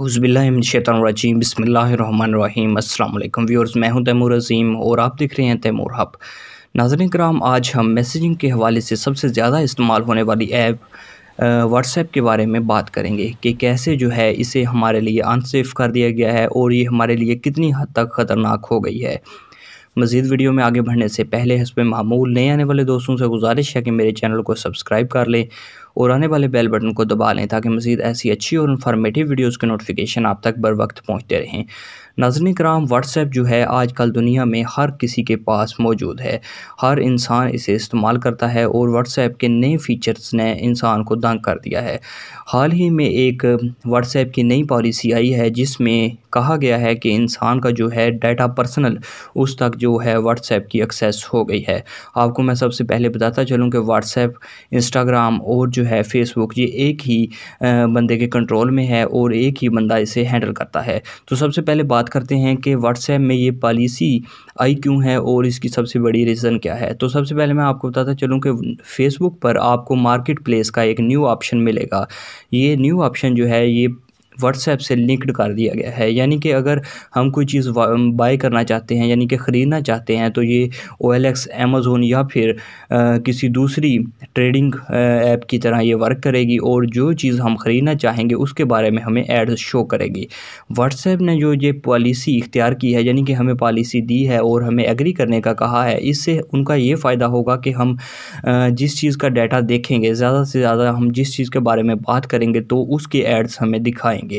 औज़ुबिल्लाहिमिनश्शैतानिर्रजीम बिस्मिल्लाहिर्रहमानिर्रहीम अस्सलाम वालेकुम व्यूअर्स, मैं हूं तैमूर अज़ीम और आप देख रहे हैं तैमूर हब। नाज़रीन कराम, आज हम मैसेजिंग के हवाले से सबसे ज़्यादा इस्तेमाल होने वाली ऐप व्हाट्सएप के बारे में बात करेंगे कि कैसे जो है इसे हमारे लिए अनसेफ कर दिया गया है और ये हमारे लिए कितनी हद तक ख़तरनाक हो गई है। मज़ीद वीडियो में आगे बढ़ने से पहले हस्ब मामूल नए आने वाले दोस्तों से गुजारिश है कि मेरे चैनल को सब्सक्राइब कर लें और आने वाले बेल बटन को दबा लें ताकि मज़ीद ऐसी अच्छी और इन्फॉर्मेटिव वीडियोज़ के नोटिफिकेशन आप तक बर वक्त पहुँचते रहें। नाज़रीन कराम, व्हाट्सएप जो है आजकल दुनिया में हर किसी के पास मौजूद है। हर इंसान इसे इस्तेमाल करता है और व्हाट्सएप के नए फ़ीचर्स ने इंसान को दंग कर दिया है। हाल ही में एक व्हाट्सएप की नई पॉलिसी आई है जिसमें कहा गया है कि इंसान का जो है डाटा पर्सनल उस तक जो है व्हाट्सएप की एक्सेस हो गई है। आपको मैं सबसे पहले बताता चलूँ कि व्हाट्सएप, इंस्टाग्राम और जो है फ़ेसबुक, ये एक ही बंदे के कंट्रोल में है और एक ही बंदा इसे हैंडल करता है। तो सबसे पहले बात करते हैं कि व्हाट्सएप में ये पॉलिसी आई क्यों है और इसकी सबसे बड़ी रीज़न क्या है। तो सबसे पहले मैं आपको बताता चलूँ कि फ़ेसबुक पर आपको मार्केट प्लेस का एक न्यू ऑप्शन मिलेगा। ये न्यू ऑप्शन जो है ये व्हाट्सएप से लिंक्ड कर दिया गया है, यानी कि अगर हम कोई चीज़ बाय करना चाहते हैं यानी कि ख़रीदना चाहते हैं तो ये OLX, अमेज़न या फिर किसी दूसरी ट्रेडिंग ऐप की तरह ये वर्क करेगी और जो चीज़ हम ख़रीदना चाहेंगे उसके बारे में हमें ऐड शो करेगी। व्हाट्सएप ने जो ये पॉलिसी इख्तियार की है, यानी कि हमें पॉलिसी दी है और हमें एग्री करने का कहा है, इससे उनका ये फ़ायदा होगा कि हम जिस चीज़ का डाटा देखेंगे, ज़्यादा से ज़्यादा हम जिस चीज़ के बारे में बात करेंगे तो उसके एड्स हमें दिखाएंगे।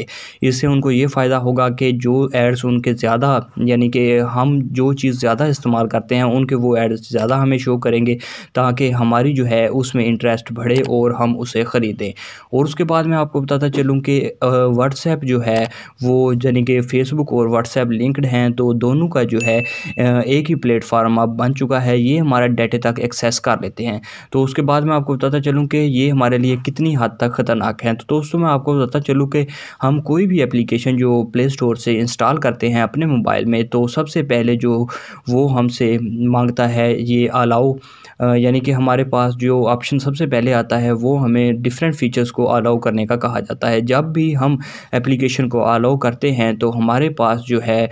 इससे उनको ये फ़ायदा होगा कि जो एड्स उनके ज़्यादा, यानी कि हम जो चीज़ ज़्यादा इस्तेमाल करते हैं उनके वो एड्स ज़्यादा हमें शो करेंगे ताकि हमारी जो है उसमें इंटरेस्ट बढ़े और हम उसे ख़रीदें। और उसके बाद मैं आपको बताता चलूँ कि व्हाट्सएप जो है वो, यानी कि फ़ेसबुक और व्हाट्सएप लिंक्ड हैं, तो दोनों का जो है एक ही प्लेटफार्म अब बन चुका है। ये हमारा डाटा तक एक्सेस कर लेते हैं। तो उसके बाद मैं आपको बताता चलूँ कि ये हमारे लिए कितनी हद तक ख़तरनाक है। तो दोस्तों, मैं आपको बताता चलूँ कि हम कोई भी एप्लीकेशन जो प्ले स्टोर से इंस्टॉल करते हैं अपने मोबाइल में, तो सबसे पहले जो वो हमसे मांगता है ये अलाउ, यानी कि हमारे पास जो ऑप्शन सबसे पहले आता है वो हमें डिफरेंट फ़ीचर्स को अलाउ करने का कहा जाता है। जब भी हम एप्लीकेशन को अलाउ करते हैं तो हमारे पास जो है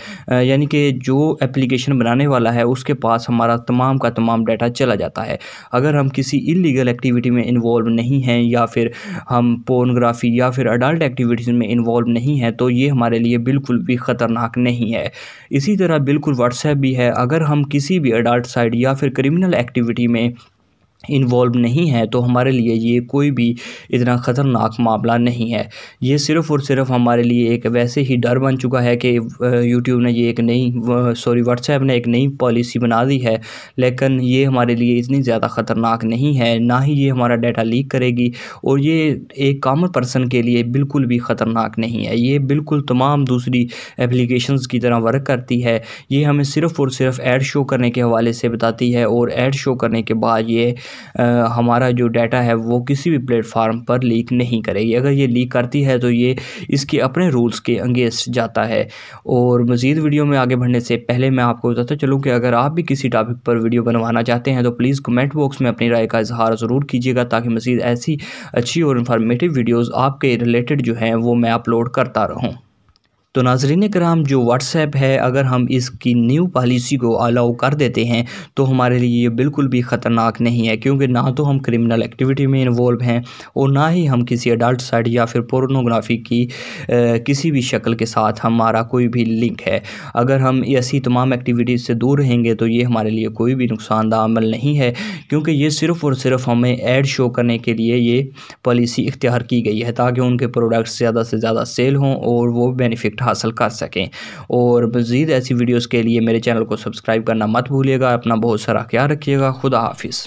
यानी कि जो एप्लीकेशन बनाने वाला है उसके पास हमारा तमाम का तमाम डाटा चला जाता है। अगर हम किसी इल्लीगल एक्टिविटी में इन्वॉल्व नहीं हैं या फिर हम पोर्नोग्राफी या फिर अडल्ट एक्टिविटीज़ में इन्वॉल्व नहीं है तो ये हमारे लिए बिल्कुल भी ख़तरनाक नहीं है। इसी तरह बिल्कुल व्हाट्सएप भी है, अगर हम किसी भी अडल्ट साइट या फिर क्रिमिनल एक्टिविटी में इन्वॉल्व नहीं है तो हमारे लिए ये कोई भी इतना ख़तरनाक मामला नहीं है। ये सिर्फ़ और सिर्फ हमारे लिए एक वैसे ही डर बन चुका है कि यूट्यूब ने ये एक नई व्हाट्सएप ने एक नई पॉलिसी बना दी है, लेकिन ये हमारे लिए इतनी ज़्यादा ख़तरनाक नहीं है, ना ही ये हमारा डाटा लीक करेगी और ये एक कॉमन पर्सन के लिए बिल्कुल भी ख़तरनाक नहीं है। ये बिल्कुल तमाम दूसरी एप्लीकेशंस की तरह वर्क करती है। ये हमें सिर्फ़ और सिर्फ ऐड शो करने के हवाले से बताती है और ऐड शो करने के बाद ये हमारा जो डाटा है वो किसी भी प्लेटफार्म पर लीक नहीं करेगी। अगर ये लीक करती है तो ये इसके अपने रूल्स के अगेंस्ट जाता है। और मज़ीद वीडियो में आगे बढ़ने से पहले मैं आपको बताता चलूँ कि अगर आप भी किसी टॉपिक पर वीडियो बनवाना चाहते हैं तो प्लीज़ कमेंट बॉक्स में अपनी राय का इज़हार ज़रूर कीजिएगा ताकि मज़ीद ऐसी अच्छी और इन्फॉर्मेटिव वीडियोज़ आपके रिलेटेड जो हैं वो मैं अपलोड करता रहूँ। तो नाज़रीन कराम, जो व्हाट्सएप है अगर हम इसकी न्यू पॉलिसी को अलाउ कर देते हैं तो हमारे लिए ये बिल्कुल भी ख़तरनाक नहीं है, क्योंकि ना तो हम क्रिमिनल एक्टिविटी में इन्वॉल्व हैं और ना ही हम किसी अडल्ट साइट या फिर पोर्नोग्राफी की किसी भी शक्ल के साथ हमारा कोई भी लिंक है। अगर हम ऐसी तमाम एक्टिविटीज़ से दूर रहेंगे तो ये हमारे लिए कोई भी नुकसानदा अमल नहीं है, क्योंकि ये सिर्फ़ और सिर्फ हमें ऐड शो करने के लिए ये पॉलिसी इख्तियार की गई है ताकि उनके प्रोडक्ट्स ज़्यादा से ज़्यादा सेल हों और वो बेनिफिट हासिल कर सकें। और मज़ीद ऐसी वीडियोज़ के लिए मेरे चैनल को सब्सक्राइब करना मत भूलिएगा। अपना बहुत सारा ख्याल रखिएगा। खुदा हाफिज़।